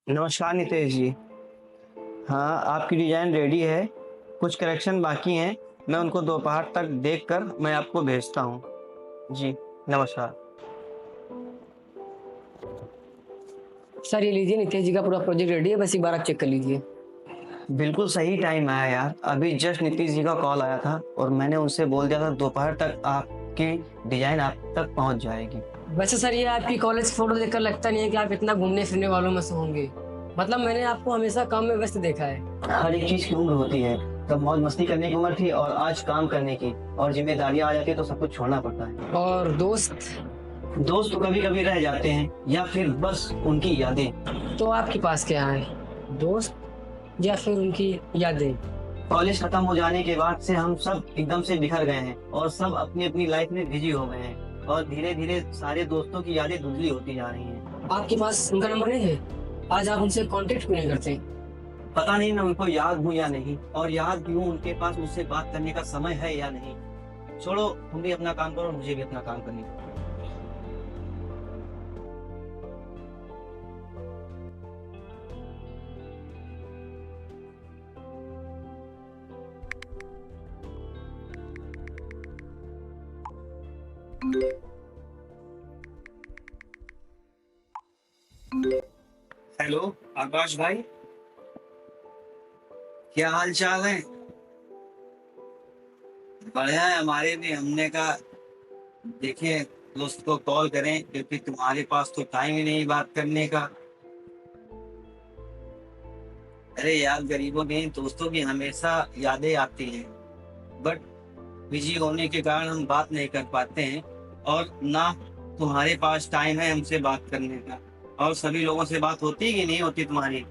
नमस्कार नितेश जी। हाँ, आपकी डिज़ाइन रेडी है, कुछ करेक्शन बाकी हैं, मैं उनको दोपहर तक देखकर मैं आपको भेजता हूँ। जी, नमस्कार। सर ये लीजिए, नितेश जी का पूरा प्रोजेक्ट रेडी है, बस एक बार आप चेक कर लीजिए। बिल्कुल सही टाइम आया यार, अभी जस्ट नीतीश जी का कॉल आया था और मैंने उनसे बोल दिया था दोपहर तक आपकी डिज़ाइन आप तक पहुँच जाएगी। वैसे सर ये आपकी कॉलेज फोटो देखकर लगता नहीं है कि आप इतना घूमने फिरने वालों में से होंगे। मतलब मैंने आपको हमेशा काम में व्यस्त देखा है। हर एक चीज़ की उम्र होती है, तब मौज मस्ती करने की उम्र थी और आज काम करने की, और जिम्मेदारियाँ आ जाती है तो सब कुछ छोड़ना पड़ता है। और दोस्त? दोस्त तो कभी कभी रह जाते हैं या फिर बस उनकी यादें। तो आपके पास क्या है, दोस्त या फिर उनकी यादें? कॉलेज खत्म हो जाने के बाद से हम सब एकदम से बिखर गए हैं और सब अपनी अपनी लाइफ में बिजी हो गए हैं और धीरे धीरे सारे दोस्तों की यादें धुंधली होती जा रही हैं। आपके पास उनका नंबर नहीं है? आज आप उनसे कांटेक्ट क्यों नहीं करते? पता नहीं मैं उनको याद हूँ या नहीं, और याद भी हूँ उनके पास मुझसे बात करने का समय है या नहीं। छोड़ो, तुम भी अपना काम करो, मुझे भी अपना काम करने दो। हेलो आकाश भाई, क्या हाल चाल है? बढ़िया है हमारे भी। हमने कहा देखिए दोस्त को कॉल करें, क्योंकि तुम्हारे पास तो टाइम ही नहीं बात करने का। अरे यार, गरीबों के दोस्तों की हमेशा यादें आती हैं, बट बिजी होने के कारण हम बात नहीं कर पाते हैं, और ना तुम्हारे पास टाइम है हमसे बात करने का। और सभी लोगों से बात होती है कि नहीं होती तुम्हारी?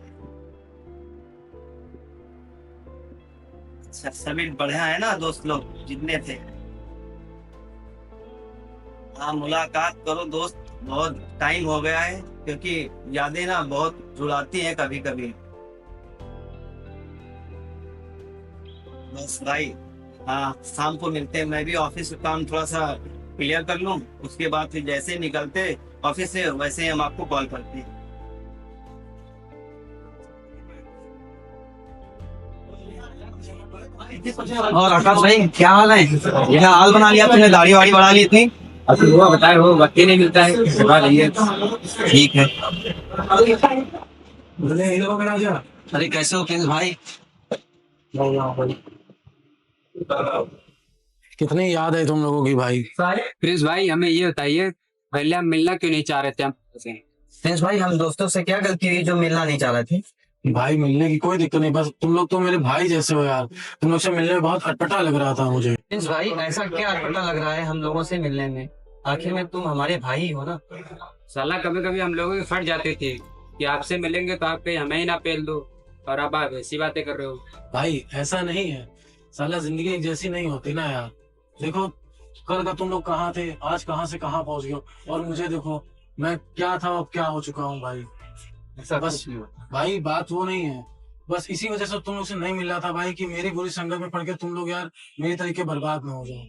सभी बढ़िया है ना दोस्त लोग जितने थे? हाँ, मुलाकात करो दोस्त, बहुत टाइम हो गया है, क्योंकि यादें ना बहुत जुड़ाती हैं कभी कभी। बस भाई, हाँ शाम को मिलते हैं। मैं भी ऑफिस का काम थोड़ा सा क्लियर कर लूँ, उसके बाद फिर जैसे ही निकलते ऑफिस से वैसे ही हम आपको कॉल करते हैं। और आकाश भाई, क्या हाल है? क्या हाल बना लिया तुमने, दाढ़ी वाड़ी बढ़ा ली इतनी? अभी हुआ बताए हो, वक्त ही नहीं मिलता है, सुबह नहीं है। ठीक है। अरे कैसे हो प्रिंस भाई? कितनी याद है तुम लोगों की भाई। प्रिंस भाई हमें ये बताइए, पहले हम मिलना क्यों नहीं चाह रहे थे हमसे? प्रिंस भाई, हम दोस्तों से क्या गलती हुई जो मिलना नहीं चाह रहे थे? भाई मिलने की कोई दिक्कत नहीं, बस तुम लोग तो मेरे भाई जैसे हो यार। तुम लोग से मिलने में बहुत अटपटा लग रहा था मुझे। प्रिंस भाई, ऐसा क्या पता लग रहा है हम लोगों से मिलने में? आखिर में तुम हमारे भाई ही हो ना। साला कभी कभी हम लोगों की फट जाती थी कि आपसे मिलेंगे तो आप कहीं हमें ही ना पेल दो, और अब आप ऐसी बातें कर रहे हो। भाई ऐसा नहीं है, साला जिंदगी एक जैसी नहीं होती ना यार। देखो, कल का तुम लोग कहाँ थे, आज कहाँ से कहाँ पहुंच गए हो, और मुझे देखो, मैं क्या था अब क्या हो चुका हूँ भाई। ऐसा बस कुछ नहीं होता। भाई बात वो नहीं है, बस इसी वजह से तुम लोग से नहीं मिल रहा था भाई, कि मेरी बुरी संगत में पड़ के तुम लोग यार मेरी तरीके बर्बाद ना हो जाओ।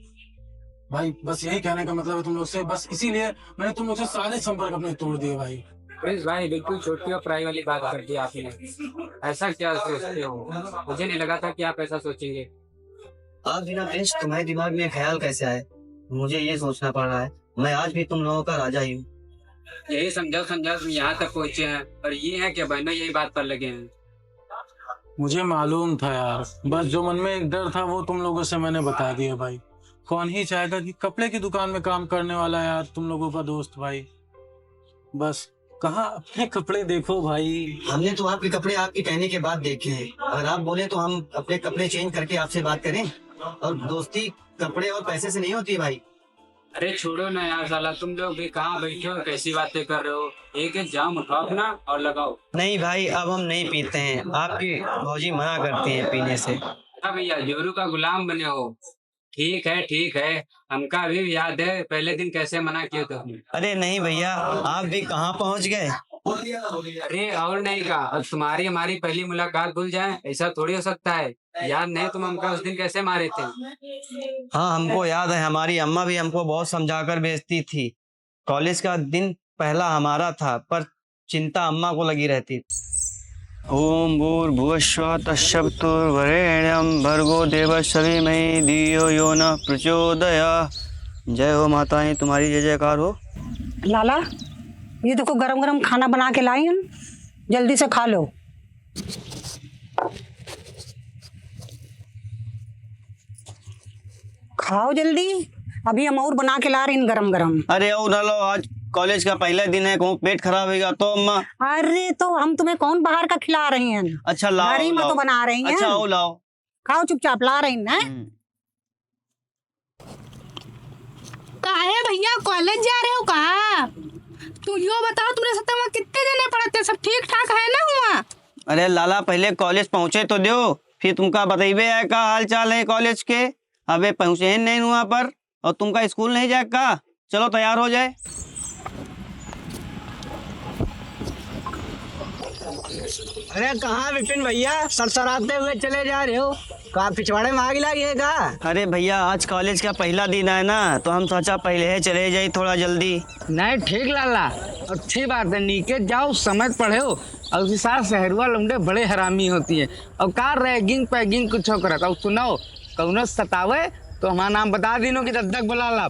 भाई बस यही कहने का मतलब है तुम लोग से, बस इसीलिए मैंने तुम लोग से सारे संपर्क अपने तोड़ दिए भाई। प्रिंस भाई बिल्कुल छोटी और पराई वाली बात कर दी आपने। ऐसा क्या सोचते हो? मुझे नहीं लगा था कि आप ऐसा सोचेंगे। आज बिना प्रिंस तुम्हारे दिमाग में ख्याल कैसे आए, मुझे ये सोचना पड़ रहा है। मैं आज भी तुम लोगों का राजा ही हूँ। यही समझा समझा तुम यहाँ तक पहुंचे हैं, और ये है कि बहनों यही बात पर लगे हैं। मुझे मालूम था यार, बस जो मन में एक डर था वो तुम लोगों से मैंने बता दिया भाई। कौन ही चाहेगा कि कपड़े की दुकान में काम करने वाला यार तुम लोगों का दोस्त भाई। बस कहाँ अपने कपड़े देखो भाई। हमने तो आपके कपड़े आपके कहने के बाद देखे हैं, अगर आप बोले तो हम अपने कपड़े चेंज करके आपसे बात करें। और दोस्ती कपड़े और पैसे से नहीं होती भाई। अरे छोड़ो ना यार, साला तुम लोग भी कहाँ बैठे हो, कैसी बातें कर रहे हो? एक एक जाम उठाओ अपना और लगाओ। नहीं भाई, अब हम नहीं पीते हैं, आपकी भौजी मना करती हैं पीने से। हाँ भैया, जोरू का गुलाम बने हो। ठीक है ठीक है, हमका भी याद है पहले दिन कैसे मना किए थे हमने। अरे नहीं भैया, आप भी कहाँ पहुँच गए? अरे और नहीं का, अब तुम्हारी हमारी पहली मुलाकात भूल जाए, ऐसा थोड़ी हो सकता है। याद नहीं तुम हमका उस दिन कैसे मारे थे? हाँ हमको याद है, हमारी अम्मा भी हमको बहुत समझाकर भेजती थी। कॉलेज का दिन पहला हमारा था, पर चिंता अम्मा को लगी रहती। ओम भूर्भुवस्सुः तत्सवितुर्वरेण्यं भर्गो देवस्य धीमहि धियो यो न प्रचोदयात्। जय हो माताएं, तुम्हारी जय जयकार हो। लाला, ये देखो गरम गरम खाना बना के लाई हूँ, जल्दी से खा लो। खाओ जल्दी, अभी हम और बना के ला रहे हैं गरम गरम। अरे ओ ना लो, आज कॉलेज का पहला दिन है, कहूँ पेट खराब होगा तो अम्मा। अरे तो हम तुम्हें कौन बाहर का खिला रहे हैं? अच्छा लाओ, घर ही में लाओ। तो बना रहे हैं। अच्छा ओ लाओ। खाओ चुपचाप, ला रहे हैं ना। काहे भैया कॉलेज जा रहे हो? कहाँ? तू यो बताओ, तुमने सत्ता वहाँ कितने जने पढ़ते? सब ठीक ठाक है ना हुआ? अरे लाला, पहले कॉलेज पहुँचे तो दो, फिर तुमका बताइबे है का हाल चाल है कॉलेज के। अबे पहुँचे नहीं वहाँ पर, और तुमका स्कूल नहीं जाए का। चलो तैयार हो जाए। अरे कहाँ विपिन भैया, सरसराते हुए चले जा रहे हो? कहाँ पिछवाड़े में आग लगी है का? अरे भैया, आज कॉलेज का पहला दिन है ना, तो हम सोचा पहले ही चले जाए थोड़ा जल्दी। नहीं ठीक लाला, अच्छी बात है, नीचे जाओ, समझ पढ़े हो। और उसी साथ शहरुआ लौंडे बड़े हरामी होती है। और कार रैगिंग पैगिंग कुछ करता। और सुनो, कौनो सतावे तो हमारा नाम बता दीनो कि दद्दक बुला ला।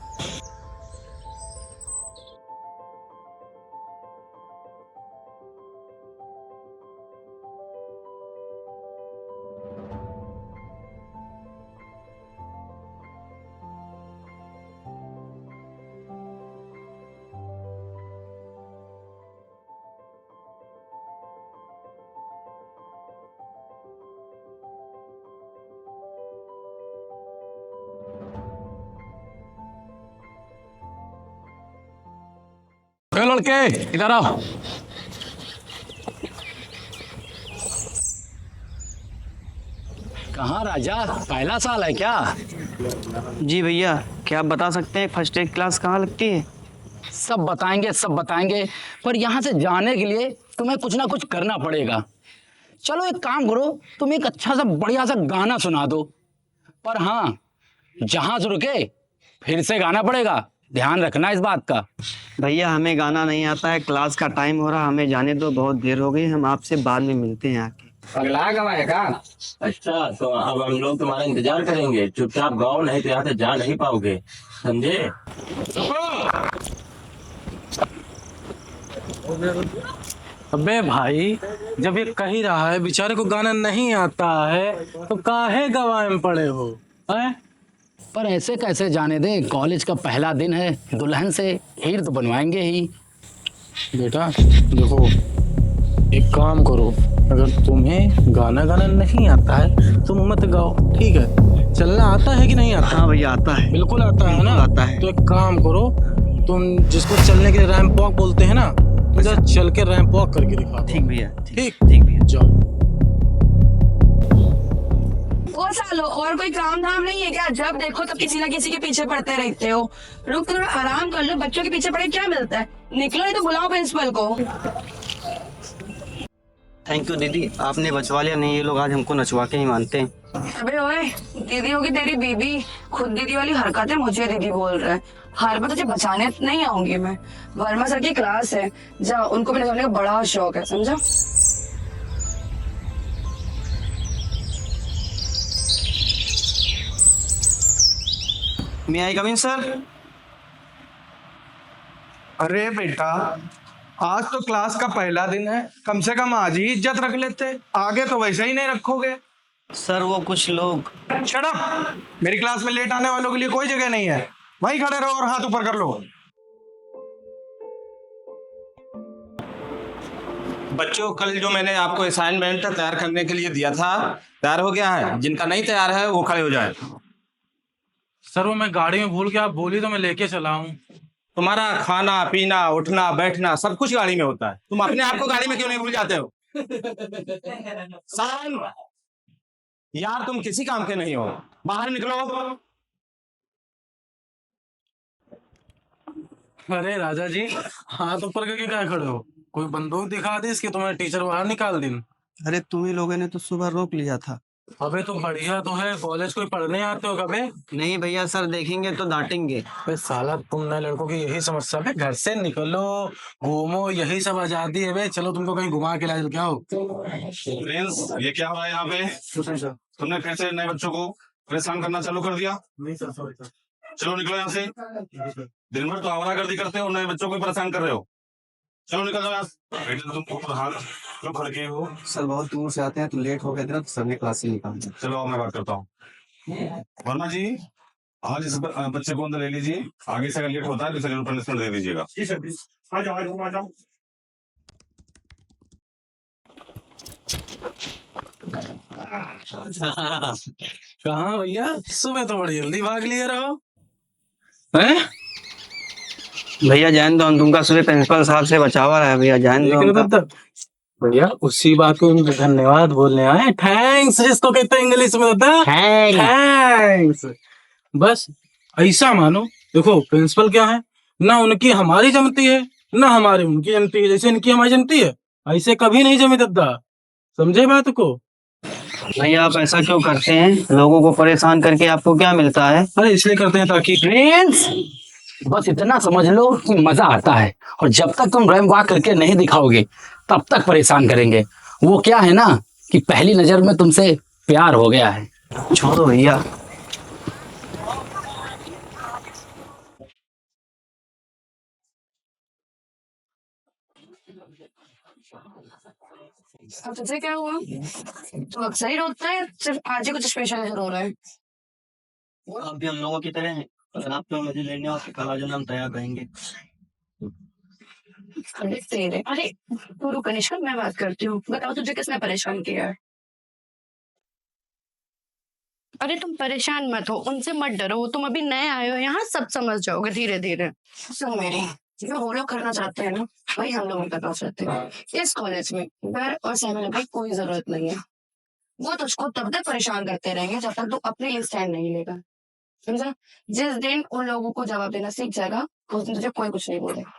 लड़के इधर आओ। कहाँ राजा, पहला साल है क्या? जी भैया, क्या आप बता सकते हैं फर्स्ट एड क्लास कहाँ लगती है? सब बताएंगे, सब बताएंगे, पर यहाँ से जाने के लिए तुम्हें कुछ ना कुछ करना पड़ेगा। चलो एक काम करो, तुम एक अच्छा सा बढ़िया सा गाना सुना दो। पर हाँ, जहाँ से रुके फिर से गाना पड़ेगा, ध्यान रखना इस बात का। भैया हमें गाना नहीं आता है, क्लास का टाइम हो रहा, हमें जाने दो, बहुत देर हो गई, हम आपसे बाद में मिलते हैं आके। अगला गवाएगा। अच्छा, तो अब हम लोग तुम्हारा इंतजार करेंगे, चुपचाप गाओ, नहीं तो यहाँ से जा नहीं पाओगे, समझे? अबे भाई, जब ये कह ही रहा है बेचारे को गाना नहीं आता है, तो काहे गवाए में पड़े हो? हैं? पर ऐसे कैसे जाने दें, कॉलेज का पहला दिन है, दुल्हन से हीर तो बनवाएंगे ही। बेटा देखो, एक काम करो, अगर तुम्हें गाना गाना नहीं आता है तुम मत गाओ, ठीक है? चलना आता है कि नहीं आता? हाँ भैया आता है। बिल्कुल आता है ना? आता है। तो एक काम करो, तुम जिसको चलने के लिए रैंप वॉक बोलते हैं ना, तो जरा चल के रैंप वॉक करके दिखा। ठीक भैया, ठीक ठीक भैया। जाओ। ओ सालो, और कोई काम धाम नहीं है क्या? जब देखो तब किसी ना किसी के पीछे पड़ते रहते हो। रुक, थोड़ा आराम कर लो, बच्चों के पीछे पड़े क्या मिलता है? निकलो नहीं तो बुलाओ प्रिंसिपल को। थैंक यू दीदी, आपने बचवा लिया, नहीं ये लोग आज हमको नचवा के ही मानते हैं। अबे ओए, दीदी होगी तेरी बीबी, खुद दीदी वाली हरकतें मुझे दीदी बोल रहा है। हर बार तुझे बचाने नहीं आऊंगी मैं। वर्मा सर की क्लास है, जा, उनको भी नचवाने का बड़ा शौक है, समझा? मैं आई कमिंग सर? अरे बेटा, आज तो क्लास का पहला दिन है, कम से कम आज ही इज्जत रख लेते, आगे तो वैसे ही नहीं रखोगे। सर वो कुछ लोग। Shut up! मेरी क्लास में लेट आने वालों के लिए कोई जगह नहीं है, वहीं खड़े रहो और हाथ ऊपर कर लो। बच्चों, कल जो मैंने आपको असाइनमेंट तैयार करने के लिए दिया था, तैयार हो गया है? जिनका नहीं तैयार है वो खड़े हो जाए। सर वो मैं गाड़ी में भूल गया, आप बोली तो मैं लेके चला हूँ। तुम्हारा खाना पीना उठना बैठना सब कुछ गाड़ी में होता है, तुम अपने आप को गाड़ी में क्यों नहीं भूल जाते हो? साइन! यार तुम किसी काम के नहीं हो, बाहर निकलो। अरे राजा जी, हाथ ऊपर करके क्या खड़े हो? कोई बंदूक दिखा दी इसकी, तुम्हारे टीचर बाहर निकाल दिन। अरे तुम्ही लोगों ने तो सुबह रोक लिया था, अबे तो बढ़िया तो है, कॉलेज कोई पढ़ने आते हो कभी? नहीं भैया, सर देखेंगे तो डांटेंगे। बे साला तुम नए लड़कों की यही समस्या है, घर से निकलो घूमो, यही सब आजादी है बे। चलो तुमको कहीं घुमा के ला क्या हो। प्रिंस, ये क्या हो रहा है यहाँ पे? तुमने फिर से नए बच्चों को परेशान करना चालू कर दिया। नहीं सर, सॉरी सर। चलो निकलो यहाँ से। दिन भर तो आवारागर्दी करते हो, नए बच्चों को परेशान कर रहे हो। चलो निकल जाओ यहाँ से। बेटे तुम प्रधान क्यों खड़के हो? सर बहुत दूर से आते हैं तो लेट हो गए थे ना, तो सर ने क्लास से निकाल। चलो अब मैं बात करता हूँ। वर्मा जी, आज इस बच्चे को अंदर ले लीजिए। आगे से अगर लेट होता है तो जरूर पनिशमेंट दे दीजिएगा। आ जाओ आ जाओ। कहाँ भैया, सुबह तो बड़ी जल्दी भाग लिए रहो हैं? भैया जान दो, तुमका सुबह प्रिंसिपल साहब से बचावा रहा है भैया, जान दो हमका। भैया उसी बात को उनको धन्यवाद बोलने आए। थैंक्स जिसको कहते हैं इंग्लिश में होता है थैंक्स। बस ऐसा मानो, देखो प्रिंसिपल क्या है ना, उनकी हमारी जमती है ना हमारी उनकी जमती है। जैसे इनकी हमारी जमती है ऐसे कभी नहीं जमी दद्दा, समझे बात को? भैया आप ऐसा क्यों करते हैं? लोगों को परेशान करके आपको क्या मिलता है? अरे इसलिए करते हैं ताकि प्रिंस, बस इतना समझ लो कि मजा आता है, और जब तक तुम रैंप वॉक करके नहीं दिखाओगे तब तक परेशान करेंगे। वो क्या है ना कि पहली नजर में तुमसे प्यार हो गया है। छोड़ो भैया। अब तुझे क्या हुआ? तू अक्सर ही रोता है, सिर्फ आज ही कुछ स्पेशल रो रहा है? आप भी हम लोगों की तरह हैं, अगर आप लोग मुझे लेने और कल आ जाना, हम तैयार रहेंगे। अरे तेरे, अरे तू रुक कनिष्का, मैं बात करती हूँ। बताओ तुझे किसने परेशान किया है? अरे तुम परेशान मत हो, उनसे मत डरो, तुम अभी नए आए हो यहाँ, सब समझ जाओगे धीरे धीरे। सुन मेरी, जो वो लोग करना चाहते हैं ना वही हम लोग करना चाहते हैं। इस कॉलेज में डर और सहने की कोई जरूरत नहीं है। वो तुझको तब तक परेशान करते रहेंगे जब तक तू अपने लिए स्टैंड नहीं लेगा, समझा? जिस दिन उन लोगों को जवाब देना सीख जाएगा उस दिन तुझे कोई कुछ नहीं बोलेगा।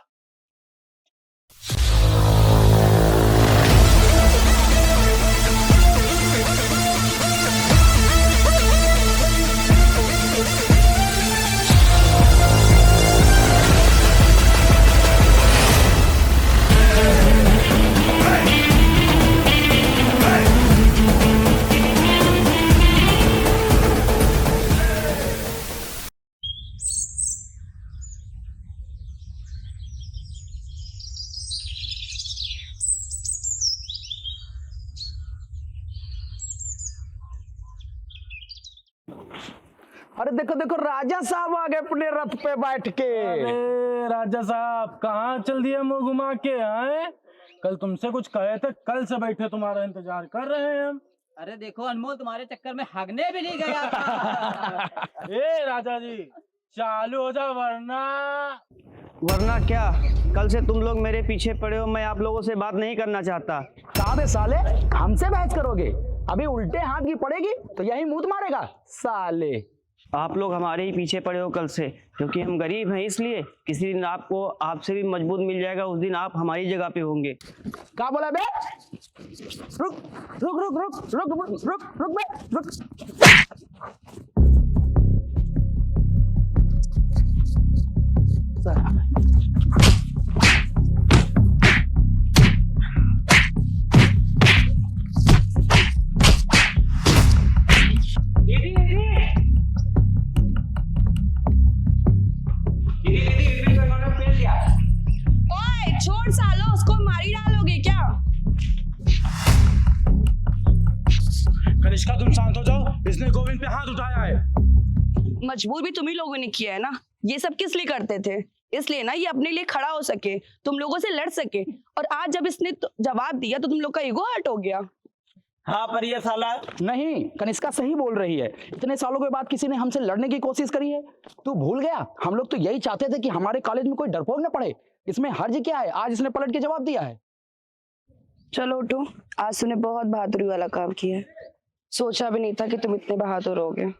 अरे देखो देखो, राजा साहब आ गए अपने रथ पे बैठ के। अरे राजा साहब कहाँ चल दिए मुंह घुमा के आए? कल तुमसे कुछ कहे थे, कल से बैठे तुम्हारा इंतजार कर रहे हैं हम। अरे देखो अनमोल, तुम्हारे चक्कर में हगने भी नहीं गया था। ए राजा जी चालू हो जाओ वरना क्या? कल से तुम लोग मेरे पीछे पड़े हो, मैं आप लोगों से बात नहीं करना चाहता। कहा बे साले, हमसे बहस करोगे? अभी उल्टे हाथ की पड़ेगी तो यही मुंह मारेगा साले। आप लोग हमारे ही पीछे पड़े हो कल से, क्योंकि हम गरीब हैं इसलिए। किसी दिन आपको आपसे भी मजबूत मिल जाएगा, उस दिन आप हमारी जगह पे होंगे। क्या बोला बे? रुक रुक रुक रुक रुक रुक रुक रुक बे रुक। छोड़ सालो, उसको मारी डालोगे क्या? कनिष्का तुम शांत हो जाओ, इसने गोविंद पे हाथ उठाया है। मजबूर भी तुम ही लोगों ने किया है ना। ये सब किस लिए करते थे? इसलिए ना, ये अपने लिए खड़ा हो सके, तुम लोगों से लड़ सके। और आज जब इसने जवाब दिया तो तुम लोग का ईगो हर्ट हो गया। हाँ पर ये साला नहीं, कनिष्का सही बोल रही है। इतने सालों के बाद किसी ने हमसे लड़ने की कोशिश करी है। तू भूल गया, हम लोग तो यही चाहते थे कि हमारे कॉलेज में कोई डरपोक न पड़े। इसमें हर्ज क्या है? आज इसने पलट के जवाब दिया है। चलो उठो, आज तूने बहुत बहादुरी वाला काम किया है। सोचा भी नहीं था कि तुम इतने बहादुर होगे।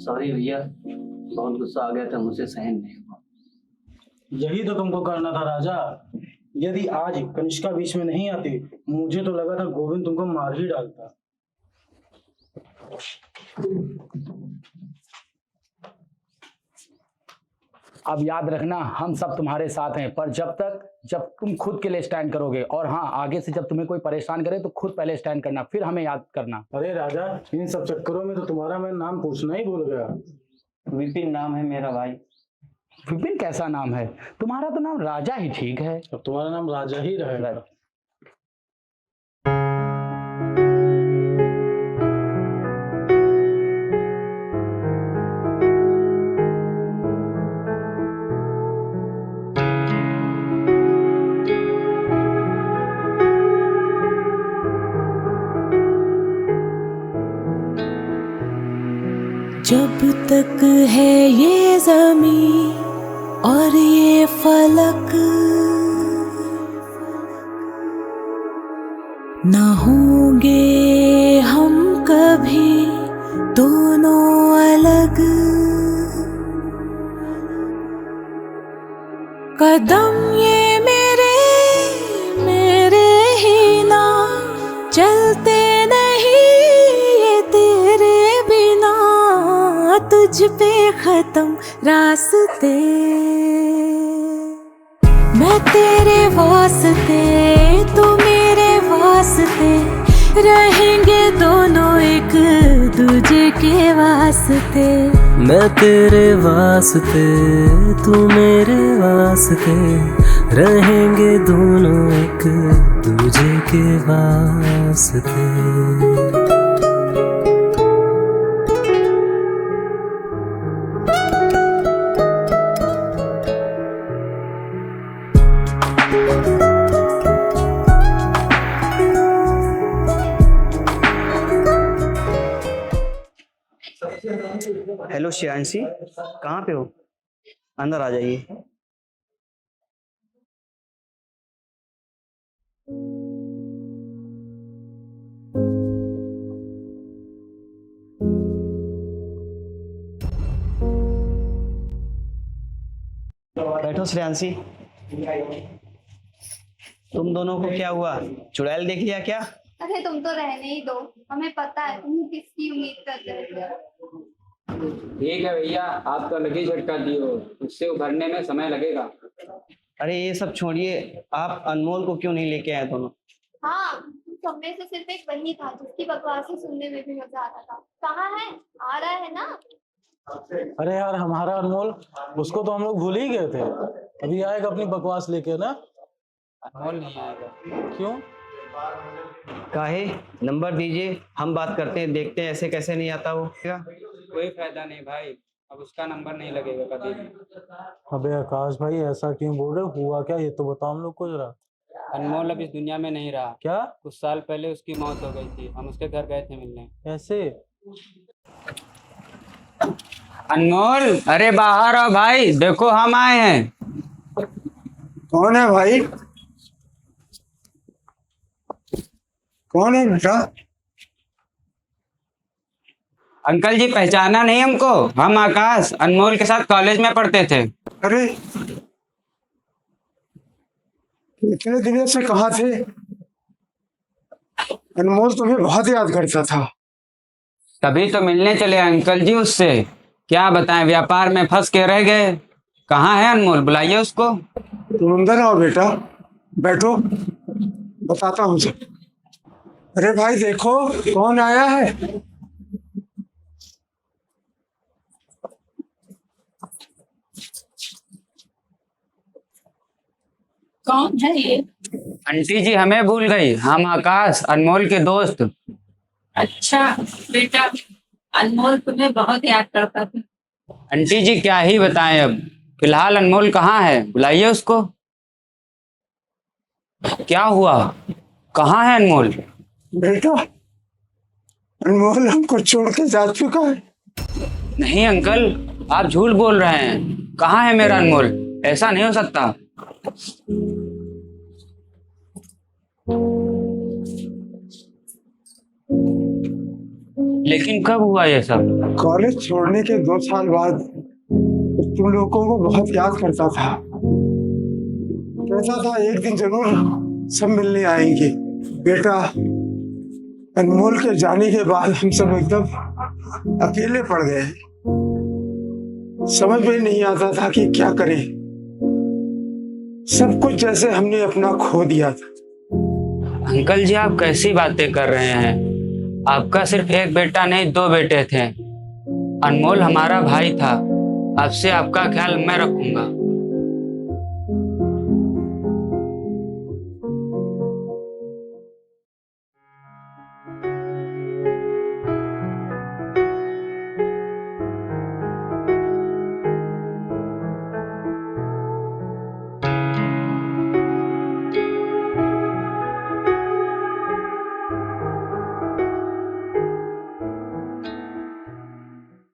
सॉरी भैया, बहुत गुस्सा आ गया था, मुझसे सहन नहीं हुआ। यही तो तुमको करना था राजा। यदि आज कनिष्का बीच में नहीं आती, मुझे तो लगा था गोविंद तुमको मार ही डालता। अब याद रखना, हम सब तुम्हारे साथ हैं, पर जब तुम खुद के लिए स्टैंड करोगे। और हाँ, आगे से जब तुम्हें कोई परेशान करे तो खुद पहले स्टैंड करना, फिर हमें याद करना। अरे राजा, इन सब चक्करों में तो तुम्हारा मैं नाम पूछना ही भूल गया। विपिन नाम है मेरा भाई। विपिन कैसा नाम है? तुम्हारा तो नाम राजा ही ठीक है। अब तुम्हारा नाम राजा ही रहेगा। जब तक है ये ज़मीं और ये फलक, ना होंगे हम कभी दोनों अलग। कदम ये मेरे ही ना चलते नहीं ये तेरे बिना, तुझ पे खत्म रास्ते। मैं तेरे वास्ते, तू मेरे वास्ते, रहेंगे दोनों एक दूजे के वास्ते। मैं तेरे वास्ते, तू मेरे वास्ते, रहेंगे दोनों एक दूजे के वास्ते। हेलो श्रेयांशी, कहाँ पे हो? अंदर आ जाइए। बैठो श्रेयांशी। तुम दोनों को क्या हुआ? चुड़ैल देख लिया क्या? अरे तुम तो रहने ही दो, हमें पता है तुम किसकी उम्मीद कर रहे थे। ठीक है भैया, आप तो अलग ही झटका दिए हो, उससे उभरने में समय लगेगा। अरे ये सब छोड़िए, आप अनमोल को क्यों नहीं लेके आए दोनों? हाँ, सब में से सिर्फ एक वही था जिसकी बकवासी सुनने में भी मजा आता था। कहाँ है? आ रहा है ना? अरे यार, हमारा अनमोल, उसको तो हम लोग भूल ही गए थे। अभी आएगा अपनी बकवास लेके ना। अनमोल नहीं आएगा। क्यों? काहे? नंबर दीजिए, हम बात करते हैं, देखते हैं ऐसे कैसे नहीं आता वो। कोई फायदा नहीं भाई, अब उसका नंबर नहीं लगेगा कभी भी। अबे आकाश भाई, ऐसा क्यों बोल रहे हो? हुआ क्या, ये तो बताओ हम लोग को जरा। अनमोल अब इस दुनिया में नहीं रहा। क्या? कुछ साल पहले उसकी मौत हो गई थी, हम उसके घर गए थे मिलने। कैसे? अनमोल, अरे बाहर आओ भाई, देखो हम आए हैं। कौन है भाई? कौन है बेटा? अंकल जी, पहचाना नहीं हमको? हम आकाश अनमोल के साथ कॉलेज में पढ़ते थे। अरे इतने दिनों से कहाँ थे? अनमोल तुम्हें बहुत याद करता था। तभी तो मिलने चले अंकल जी उससे। क्या बताएं, व्यापार में फंस के रह गए। कहाँ है अनमोल? बुलाइए उसको। तुम अंदर आओ बेटा, बैठो, बताता हूँ। अरे भाई देखो कौन आया है। कौन है ये? आंटी जी हमें भूल गई, हम आकाश अनमोल के दोस्त। अच्छा बेटा, अनमोल तुम्हें बहुत याद करता था। आंटी जी क्या ही बताएं, अब फिलहाल अनमोल कहाँ है? बुलाइए उसको। क्या हुआ? कहाँ है अनमोल? बेटा अनमोल हमको छोड़ के जा चुका है। नहीं अंकल, आप झूठ बोल रहे हैं। कहाँ है मेरा अनमोल? ऐसा नहीं हो सकता। लेकिन कब हुआ ये सब? कॉलेज छोड़ने के 2 साल बाद तुम लोगों को बहुत याद करता था। कहता था एक दिन जरूर सब मिलने आएंगे। बेटा, अनमोल के जाने के बाद हम सब एकदम अकेले पड़ गए। समझ में नहीं आता था कि क्या करें। सब कुछ जैसे हमने अपना खो दिया था। अंकल जी, आप कैसी बातें कर रहे हैं? आपका सिर्फ एक बेटा नहीं, 2 बेटे थे। अनमोल हमारा भाई था। अब से आपका ख्याल मैं रखूंगा।